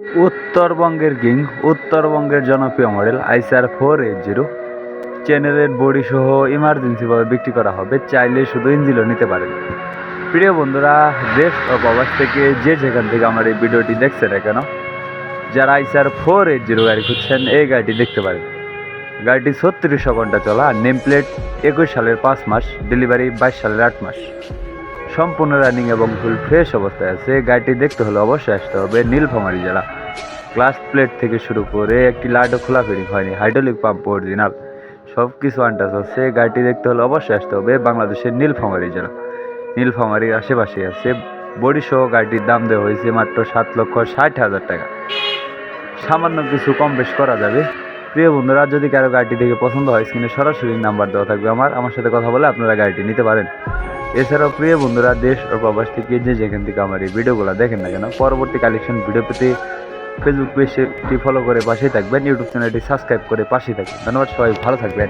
উত্তরবঙ্গের কিং, উত্তরবঙ্গের জনপ্রিয় মডেল আইসার 480 চ্যানেলের বডি সহ ইমার্জেন্সিভাবে বিক্রি করা হবে, চাইলে শুধু ইঞ্জিনও নিতে পারেন। প্রিয় বন্ধুরা, দেশ ও প্রবাস থেকে যে যেখান থেকে আমার এই ভিডিওটি দেখছে না কেন, যারা আইসার 480 গাড়ি খুঁজছেন এই গাড়িটি দেখতে পারেন। গাড়িটি 3600 ঘন্টা চলা, নেম প্লেট 21 সালের 5 মাস, ডেলিভারি 22 সালের 8 মাস, সম্পূর্ণ রানিং এবং ফুল ফ্রেশ অবস্থায় আছে। গাড়িটি দেখতে হলে অবশ্যই আসতে হবে নীলফামারী জেলা। ক্লাস প্লেট থেকে শুরু করে একটি লাইটও খোলা ফিটিং হয়নি, হাইড্রোলিক পাম্প অরিজিনাল, সব কিছু আনটাচ আছে। গাড়িটি দেখতে হলে অবশ্যই আসতে হবে বাংলাদেশের নীলফামারী জেলা। নীলফামারীর আশেপাশে আছে। বডি সহ গাড়িটির দাম দেওয়া হয়েছে মাত্র 7,60,000 টাকা। সামান্য কিছু কম বেশ করা যাবে। প্রিয় বন্ধুরা, যদি কারো গাড়িটি দেখে পছন্দ হয়, স্ক্রিনে সরাসরি নাম্বার দেওয়া থাকবে আমার সাথে কথা বলে আপনারা গাড়িটি নিতে পারেন। এছাড়াও প্রিয় বন্ধুরা, দেশ ও প্রবাস থেকে যে যেখান থেকে আমার এই ভিডিওগুলো দেখেন না কেন, পরবর্তী কালেকশন ভিডিও পেতে ফেসবুক পেজটি ফলো করে পাশেই থাকবেন, ইউটিউব চ্যানেলটি সাবস্ক্রাইব করে পাশেই থাকবেন। ধন্যবাদ, সবাই ভালো থাকবেন।